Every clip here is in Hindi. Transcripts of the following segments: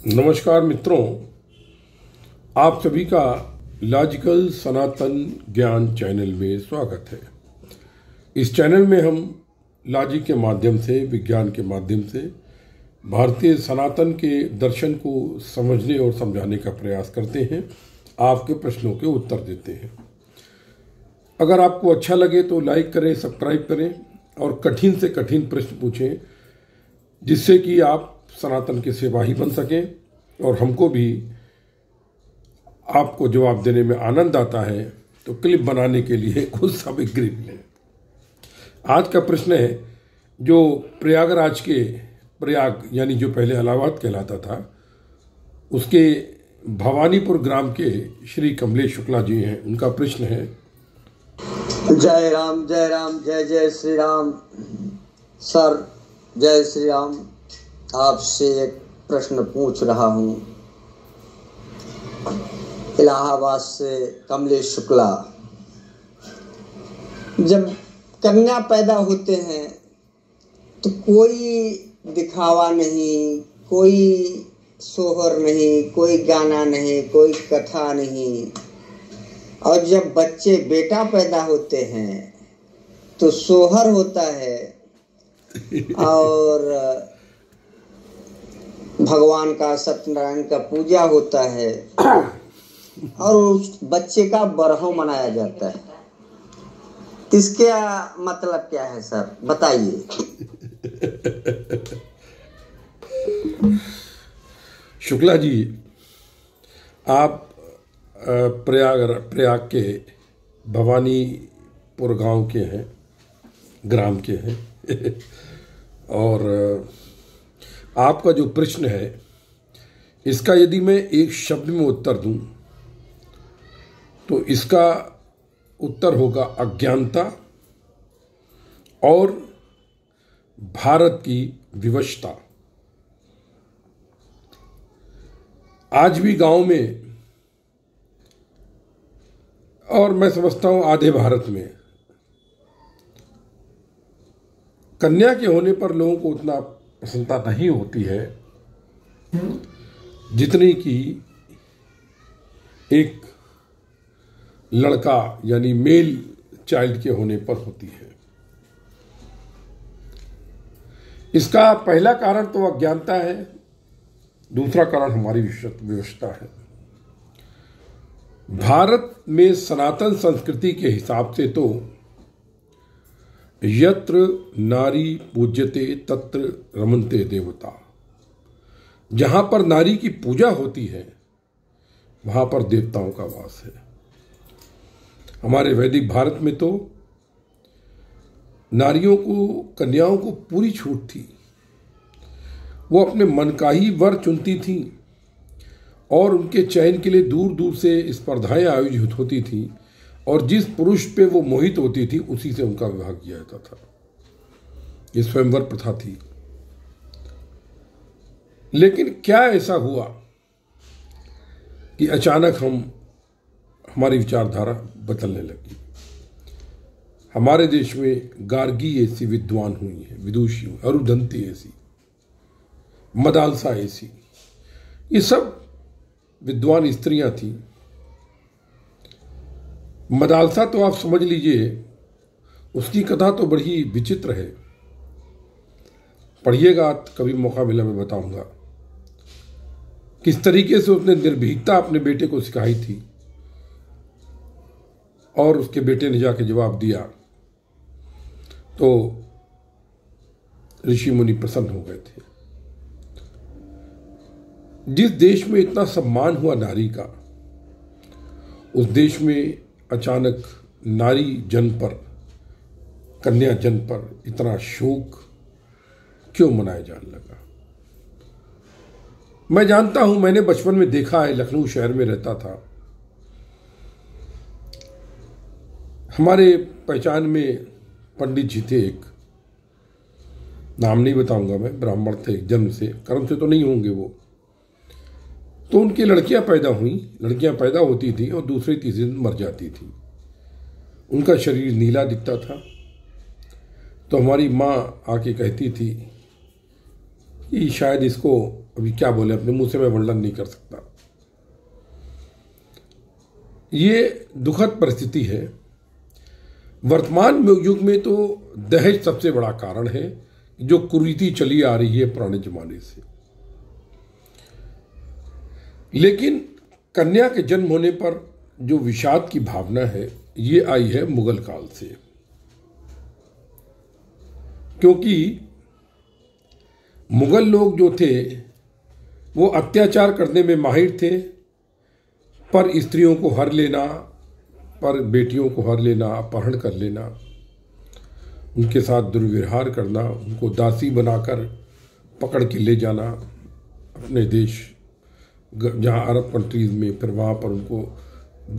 नमस्कार मित्रों, आप सभी का लॉजिकल सनातन ज्ञान चैनल में स्वागत है। इस चैनल में हम लॉजिक के माध्यम से, विज्ञान के माध्यम से भारतीय सनातन के दर्शन को समझने और समझाने का प्रयास करते हैं, आपके प्रश्नों के उत्तर देते हैं। अगर आपको अच्छा लगे तो लाइक करें, सब्सक्राइब करें और कठिन से कठिन प्रश्न पूछें, जिससे कि आप सनातन के सिपाही बन सकें और हमको भी आपको जवाब देने में आनंद आता है, तो क्लिप बनाने के लिए कुछ सामग्री मिले। आज का प्रश्न है, जो प्रयागराज के प्रयाग यानी जो पहले इलाहाबाद कहलाता था, उसके भवानीपुर ग्राम के श्री कमलेश शुक्ला जी हैं। उनका प्रश्न है, जय राम जय जय श्री राम। सर जय श्री राम, आपसे एक प्रश्न पूछ रहा हूँ। इलाहाबाद से कमलेश शुक्ला। जब कन्या पैदा होते हैं तो कोई दिखावा नहीं, कोई सोहर नहीं, कोई गाना नहीं, कोई कथा नहीं, और जब बच्चे बेटा पैदा होते हैं तो सोहर होता है और भगवान का, सत्यनारायण का पूजा होता है और उस बच्चे का बरहो मनाया जाता है। इसका मतलब क्या है सर, बताइए। शुक्ला जी, आप प्रयाग के भवानीपुर गांव के हैं, ग्राम के हैं और आपका जो प्रश्न है, इसका यदि मैं एक शब्द में उत्तर दूं तो इसका उत्तर होगा अज्ञानता और भारत की विवशता। आज भी गांव में, और मैं समझता हूं आधे भारत में, कन्या के होने पर लोगों को उतना प्रसन्नता नहीं होती है जितनी कि एक लड़का यानी मेल चाइल्ड के होने पर होती है। इसका पहला कारण तो अज्ञानता है, दूसरा कारण हमारी विवशता है। भारत में सनातन संस्कृति के हिसाब से तो यत्र नारी पूज्यते तत्र रमन्ते देवता, जहां पर नारी की पूजा होती है वहां पर देवताओं का वास है। हमारे वैदिक भारत में तो नारियों को, कन्याओं को पूरी छूट थी। वो अपने मन का ही वर चुनती थीं और उनके चयन के लिए दूर दूर से स्पर्धाएं आयोजित होती थीं और जिस पुरुष पे वो मोहित होती थी उसी से उनका विवाह किया जाता था। ये स्वयंवर प्रथा थी। लेकिन क्या ऐसा हुआ कि अचानक हमारी विचारधारा बदलने लगी। हमारे देश में गार्गी ऐसी विद्वान हुई है, विदुषी हुई, अरुंधति ऐसी, मदालसा ऐसी, ये सब विद्वान स्त्रियां थीं। मदालसा तो आप समझ लीजिए, उसकी कथा तो बड़ी विचित्र है। पढ़िएगा, कभी मौका मिला मैं बताऊंगा किस तरीके से उसने निर्भीकता अपने बेटे को सिखाई थी और उसके बेटे ने जाके जवाब दिया तो ऋषि मुनि प्रसन्न हो गए थे। जिस देश में इतना सम्मान हुआ नारी का, उस देश में अचानक नारी जन पर, कन्या जन पर इतना शोक क्यों मनाया जाने लगा? मैं जानता हूं, मैंने बचपन में देखा है, लखनऊ शहर में रहता था। हमारे पहचान में पंडित जी थे, एक नाम नहीं बताऊंगा मैं, ब्राह्मण थे जन्म से, कर्म से तो नहीं होंगे वो। तो उनकी लड़कियां पैदा हुई, लड़कियां पैदा होती थी और दूसरे तीसरे दिन मर जाती थी। उनका शरीर नीला दिखता था। तो हमारी माँ आके कहती थी कि शायद इसको अभी क्या बोले, अपने मुंह से मैं वर्णन नहीं कर सकता। ये दुखद परिस्थिति है। वर्तमान युग में तो दहेज सबसे बड़ा कारण है, जो कुरीति चली आ रही है पुराने जमाने से। लेकिन कन्या के जन्म होने पर जो विषाद की भावना है, ये आई है मुगल काल से, क्योंकि मुगल लोग जो थे वो अत्याचार करने में माहिर थे, पर स्त्रियों को हर लेना, पर बेटियों को हर लेना, अपहरण कर लेना, उनके साथ दुर्व्यवहार करना, उनको दासी बनाकर पकड़ के ले जाना अपने देश, जहाँ अरब कंट्रीज में, फिर वहाँ पर उनको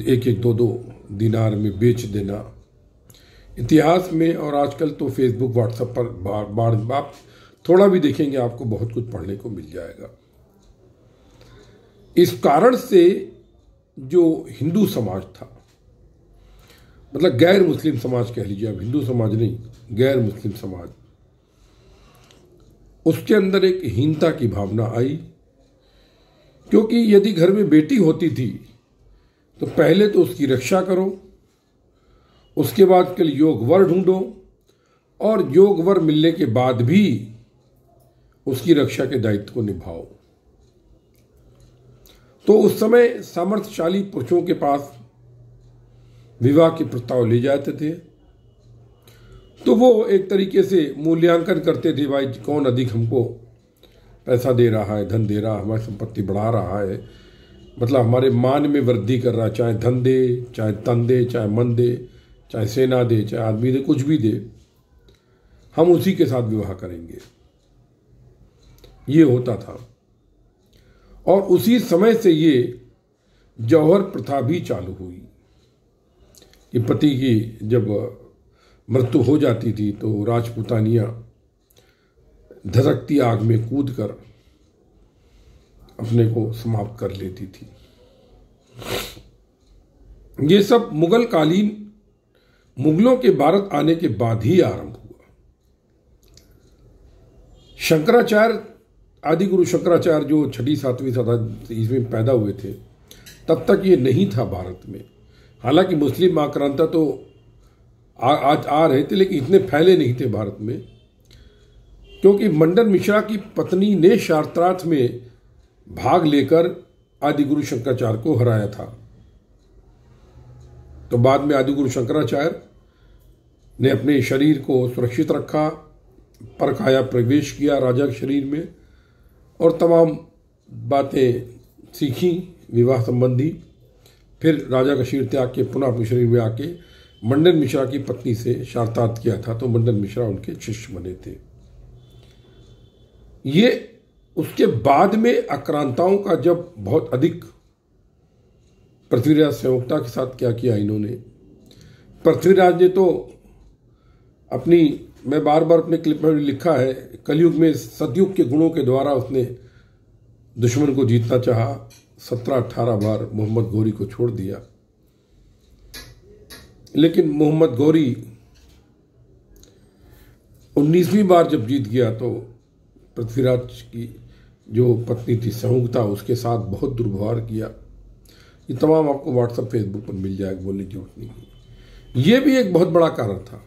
1-2 दिनार में बेच देना। इतिहास में और आजकल तो फेसबुक व्हाट्सएप पर बार आप थोड़ा भी देखेंगे आपको बहुत कुछ पढ़ने को मिल जाएगा। इस कारण से जो हिंदू समाज था, मतलब गैर मुस्लिम समाज कह लीजिए, अब हिंदू समाज नहीं, गैर मुस्लिम समाज, उसके अंदर एक हीनता की भावना आई। क्योंकि यदि घर में बेटी होती थी तो पहले तो उसकी रक्षा करो, उसके बाद के लिए योग वर ढूंढो, और योग वर मिलने के बाद भी उसकी रक्षा के दायित्व को निभाओ। तो उस समय सामर्थ्यशाली पुरुषों के पास विवाह के प्रस्ताव ले जाते थे, तो वो एक तरीके से मूल्यांकन करते थे, भाई कौन अधिक हमको पैसा दे रहा है, धन दे रहा है, हमारी संपत्ति बढ़ा रहा है, मतलब हमारे मान में वृद्धि कर रहा है, चाहे धन दे, चाहे तन दे, चाहे मन दे, चाहे सेना दे, चाहे आदमी दे, कुछ भी दे, हम उसी के साथ विवाह करेंगे। ये होता था। और उसी समय से ये जौहर प्रथा भी चालू हुई कि पति की जब मृत्यु हो जाती थी तो राजपूतानियां धधकती आग में कूदकर अपने को समाप्त कर लेती थी। ये सब मुगलों के भारत आने के बाद ही आरंभ हुआ। शंकराचार्य, आदिगुरु शंकराचार्य जो 6वीं-7वीं शताब्दी में पैदा हुए थे, तब तक ये नहीं था भारत में। हालांकि मुस्लिम आक्रांता तो आज आ रहे थे, लेकिन इतने फैले नहीं थे भारत में, क्योंकि मंडन मिश्रा की पत्नी ने शास्त्रार्थ में भाग लेकर आदिगुरु शंकराचार्य को हराया था। तो बाद में आदिगुरु शंकराचार्य ने अपने शरीर को सुरक्षित रखा, परकाया प्रवेश किया राजा के शरीर में, और तमाम बातें सीखी विवाह संबंधी। फिर राजा का शरीर त्याग के पुनः अपने शरीर में आके मंडन मिश्रा की पत्नी से शास्त्रार्थ किया था, तो मंडन मिश्रा उनके शिष्य बने थे। ये उसके बाद में आक्रांताओं का जब बहुत अधिक, पृथ्वीराज संयोगता के साथ क्या किया इन्होंने, पृथ्वीराज ने तो अपनी, मैं बार बार अपने क्लिप में लिखा है, कलयुग में सतयुग के गुणों के द्वारा उसने दुश्मन को जीतना चाहा। 17-18 बार मोहम्मद गौरी को छोड़ दिया, लेकिन मोहम्मद गौरी 19वीं बार जब जीत गया तो पृथ्वीराज की जो पत्नी थी संयोगता, उसके साथ बहुत दुर्व्यवहार किया। ये तमाम आपको व्हाट्सएप फेसबुक पर मिल जाएगा, बोलने की जरूरत नहीं है। ये भी एक बहुत बड़ा कारण था।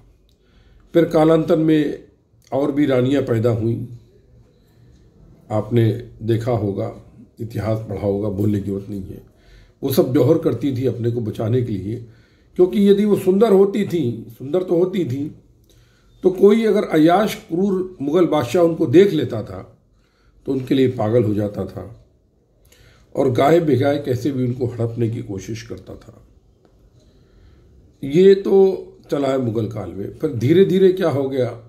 फिर कालांतर में और भी रानियां पैदा हुई, आपने देखा होगा, इतिहास पढ़ा होगा, बोलने की जरूरत नहीं है। वो सब जौहर करती थी अपने को बचाने के लिए, क्योंकि यदि वो सुंदर होती थी, सुंदर तो होती थी, तो कोई अगर अयाश क्रूर मुगल बादशाह उनको देख लेता था तो उनके लिए पागल हो जाता था, और गाय बेगाए कैसे भी उनको हड़पने की कोशिश करता था। ये तो चला है मुगल काल में। फिर धीरे धीरे क्या हो गया,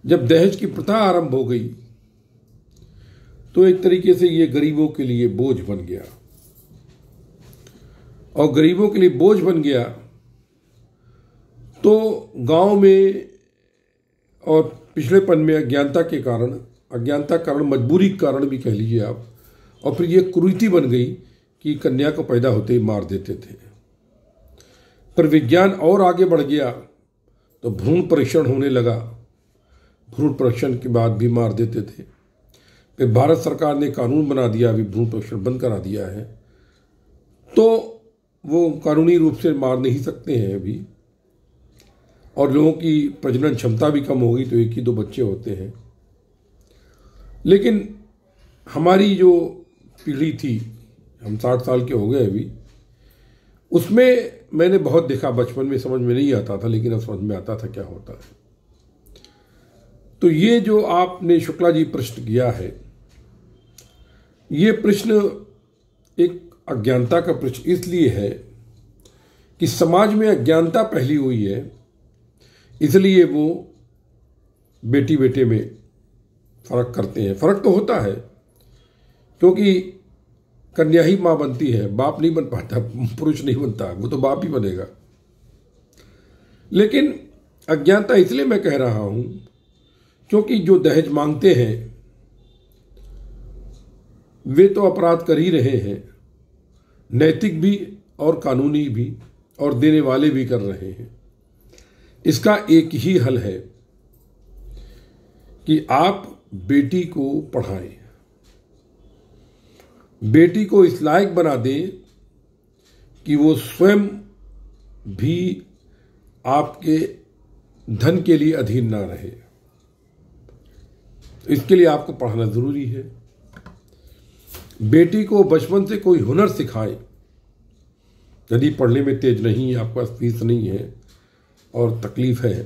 जब दहेज की प्रथा आरंभ हो गई तो एक तरीके से ये गरीबों के लिए बोझ बन गया, और गरीबों के लिए बोझ बन गया तो गांव में और पिछड़ेपन में अज्ञानता के कारण, मजबूरी के कारण भी कह लीजिए आप, और फिर ये कुरीति बन गई कि कन्या को पैदा होते ही मार देते थे। पर विज्ञान और आगे बढ़ गया तो भ्रूण परीक्षण होने लगा। भ्रूण परीक्षण के बाद भी मार देते थे। फिर भारत सरकार ने कानून बना दिया, अभी भ्रूण परीक्षण बंद करा दिया है, तो वो कानूनी रूप से मार नहीं सकते हैं अभी। और लोगों की प्रजनन क्षमता भी कम होगी तो 1 ही 2 बच्चे होते हैं। लेकिन हमारी जो पीढ़ी थी, हम 60 साल के हो गए अभी, उसमें मैंने बहुत देखा। बचपन में समझ में नहीं आता था, लेकिन अब समझ में आता था क्या होता है। तो ये जो आपने शुक्ला जी प्रश्न किया है, ये प्रश्न एक अज्ञानता का प्रश्न इसलिए है कि समाज में अज्ञानता फैली हुई है, इसलिए वो बेटी बेटे में फर्क करते हैं। फर्क तो होता है, क्योंकि कन्या ही मां बनती है, बाप नहीं बन पाता, पुरुष नहीं बनता, वो तो बाप ही बनेगा। लेकिन अज्ञानता इसलिए मैं कह रहा हूं क्योंकि जो दहेज मांगते हैं वे तो अपराध कर ही रहे हैं, नैतिक भी और कानूनी भी, और देने वाले भी कर रहे हैं। इसका एक ही हल है कि आप बेटी को पढ़ाएं, बेटी को इस लायक बना दें कि वो स्वयं भी आपके धन के लिए अधीन ना रहे। इसके लिए आपको पढ़ाना जरूरी है। बेटी को बचपन से कोई हुनर सिखाएं। यदि पढ़ने में तेज नहीं है, आपके पास फीस नहीं है और तकलीफ है,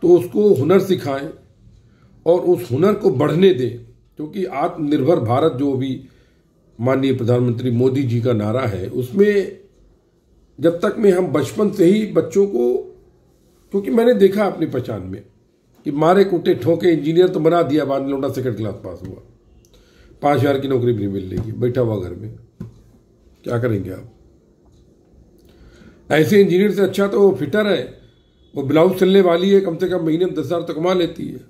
तो उसको हुनर सिखाएं और उस हुनर को बढ़ने दें। क्योंकि आत्मनिर्भर भारत जो अभी माननीय प्रधानमंत्री मोदी जी का नारा है, उसमें जब तक में हम बचपन से ही बच्चों को, क्योंकि मैंने देखा अपनी पहचान में कि मारे कूटे ठोके इंजीनियर तो बना दिया, बाद में लौटा सेकंड क्लास पास हुआ, 5,000 की नौकरी भी नहीं मिल रही, बैठा हुआ घर में, क्या करेंगे आप? ऐसे इंजीनियर से अच्छा तो वो फिटर है, वो ब्लाउज सिलने वाली है, कम से कम महीने में 10,000 तो कमा लेती है,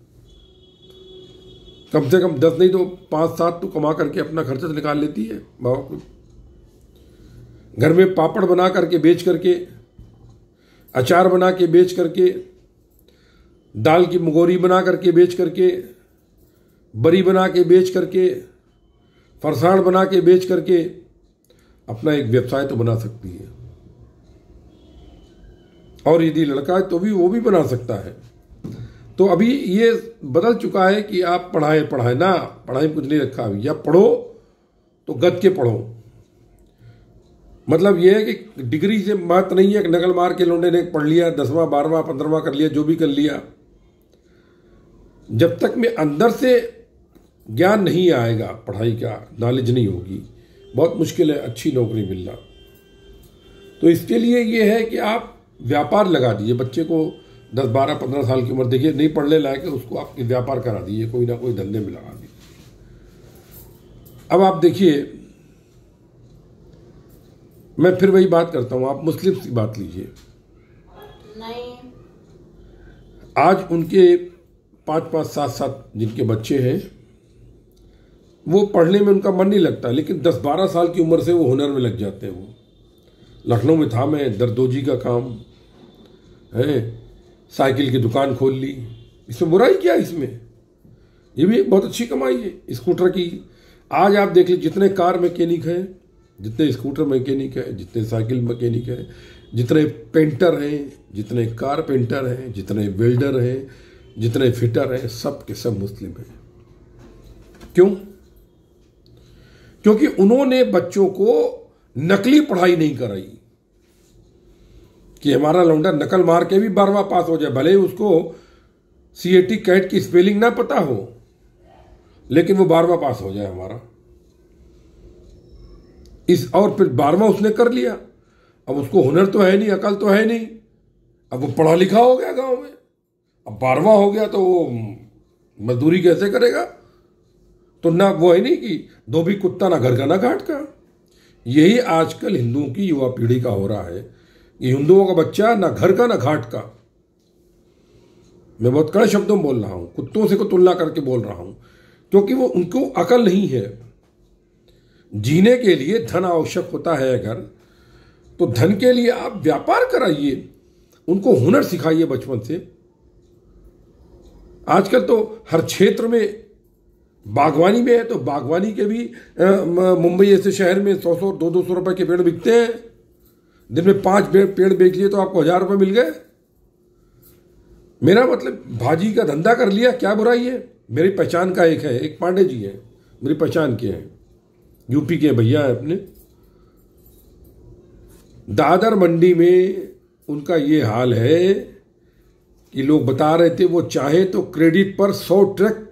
कम से कम 10 नहीं तो 5-7 तो कमा करके अपना खर्चा तो निकाल लेती है। बाबा को घर में पापड़ बना करके बेच करके, अचार बना के बेच करके, दाल की मुगोरी बना करके बेच करके, बरी बना के बेच करके, फरसाण बना के बेच करके अपना एक व्यवसाय तो बना सकती है। और यदि लड़का है तो भी वो भी बना सकता है। तो अभी ये बदल चुका है कि आप पढ़ाए ना, पढ़ाई में कुछ नहीं रखा अभी, या पढ़ो तो गद के पढ़ो। मतलब ये है कि डिग्री से बात नहीं है कि नकल मार के लौंडे ने पढ़ लिया, 10वां 12वां 15वां कर लिया, जो भी कर लिया। जब तक में अंदर से ज्ञान नहीं आएगा, पढ़ाई का नॉलेज नहीं होगी, बहुत मुश्किल है अच्छी नौकरी मिलना। तो इसके लिए ये है कि आप व्यापार लगा दीजिए। बच्चे को 10, 12, 15 साल की उम्र देखिए नहीं पढ़ने लायक है, उसको आप व्यापार करा दीजिए, कोई ना कोई धंधे में लगा दीजिए। अब आप देखिए, मैं फिर वही बात करता हूं, आप मुस्लिम की बात लीजिए। आज उनके 5-5, 7-7 जिनके बच्चे हैं, वो पढ़ने में उनका मन नहीं लगता, लेकिन 10-12 साल की उम्र से वो हुनर में लग जाते हैं। वो लखनऊ में था, मैं दरदोजी का काम है, साइकिल की दुकान खोल ली, इसमें बुराई क्या है? इसमें ये भी बहुत अच्छी कमाई है स्कूटर की। आज आप देख लीजिए, जितने कार मैकेनिक हैं, जितने स्कूटर मैकेनिक हैं, जितने साइकिल मैकेनिक हैं, जितने पेंटर हैं, जितने कारपेंटर हैं, जितने वेल्डर हैं, जितने फिटर हैं, सब के सब मुस्लिम हैं। क्यों? क्योंकि उन्होंने बच्चों को नकली पढ़ाई नहीं कराई कि हमारा लौंडा नकल मार के भी 12वां पास हो जाए, भले ही उसको CAT कैट की स्पेलिंग ना पता हो, लेकिन वो 12वां पास हो जाए हमारा। और फिर 12वां उसने कर लिया, अब उसको हुनर तो है नहीं, अकल तो है नहीं, अब वो पढ़ा लिखा हो गया गांव में, अब 12वां हो गया तो वो मजदूरी कैसे करेगा? तो ना वो है नहीं कि दो भी कुत्ता ना घर का ना घाट का। यही आजकल हिंदुओं की युवा पीढ़ी का हो रहा है कि हिंदुओं का बच्चा ना घर का ना घाट का। मैं बहुत कड़े शब्दों में बोल रहा हूं, कुत्तों से को तुलना करके बोल रहा हूं, क्योंकि वो उनको अकल नहीं है। जीने के लिए धन आवश्यक होता है, अगर तो धन के लिए आप व्यापार कराइए, उनको हुनर सिखाइए बचपन से। आजकल तो हर क्षेत्र में बागवानी में है, तो बागवानी के भी मुंबई जैसे शहर में 100-100 200-200 रुपए के पेड़ बिकते हैं। दिन में 5 पेड़ बेच लिए तो आपको 1000 रुपए मिल गए। मेरा मतलब भाजी का धंधा कर लिया, क्या बुराई है। मेरी पहचान का एक है, एक पांडे जी है, मेरी पहचान के हैं, यूपी के भैया है अपने। दादर मंडी में उनका ये हाल है कि लोग बता रहे थे वो चाहे तो क्रेडिट पर 100 ट्रक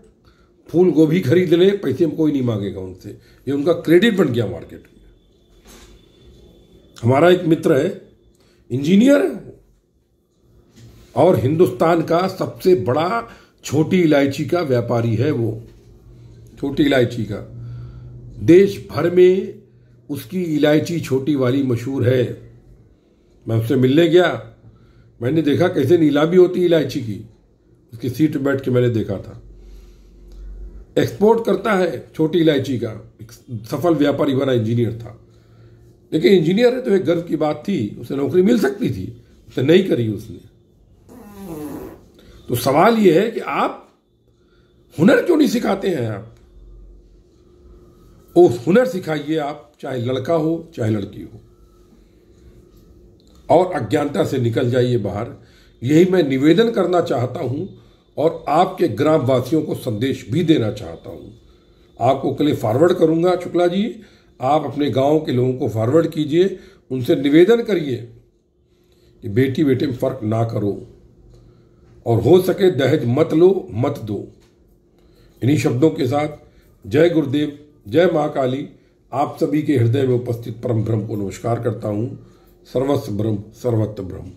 फूल गोभी खरीद ले, पैसे में कोई नहीं मांगेगा उनसे। ये उनका क्रेडिट बन गया मार्केट में। हमारा एक मित्र है, इंजीनियर है, और हिंदुस्तान का सबसे बड़ा छोटी इलायची का व्यापारी है वो। छोटी इलायची का देश भर में उसकी इलायची छोटी वाली मशहूर है। मैं उससे मिलने गया, मैंने देखा कैसे नीलामी होती इलायची की, उसकी सीट पर बैठ के मैंने देखा था। एक्सपोर्ट करता है छोटी इलायची का, एक सफल व्यापारी बना, इंजीनियर था। लेकिन इंजीनियर है तो एक गर्व की बात थी, उसे नौकरी मिल सकती थी, उसे नहीं करी उसने। तो सवाल यह है कि आप हुनर क्यों नहीं सिखाते हैं। आप वो हुनर सिखाइए, आप चाहे लड़का हो चाहे लड़की हो, और अज्ञानता से निकल जाइए बाहर। यही मैं निवेदन करना चाहता हूं और आपके ग्राम वासियों को संदेश भी देना चाहता हूं। आपको कल फॉरवर्ड करूंगा शुक्ला जी, आप अपने गांव के लोगों को फॉरवर्ड कीजिए, उनसे निवेदन करिए कि बेटी बेटे में फर्क ना करो, और हो सके दहेज मत लो, मत दो। इन्हीं शब्दों के साथ जय गुरुदेव, जय महाकाली। आप सभी के हृदय में उपस्थित परम ब्रह्म को नमस्कार करता हूं। सर्वस्व ब्रह्म, सर्वत्र ब्रह्म।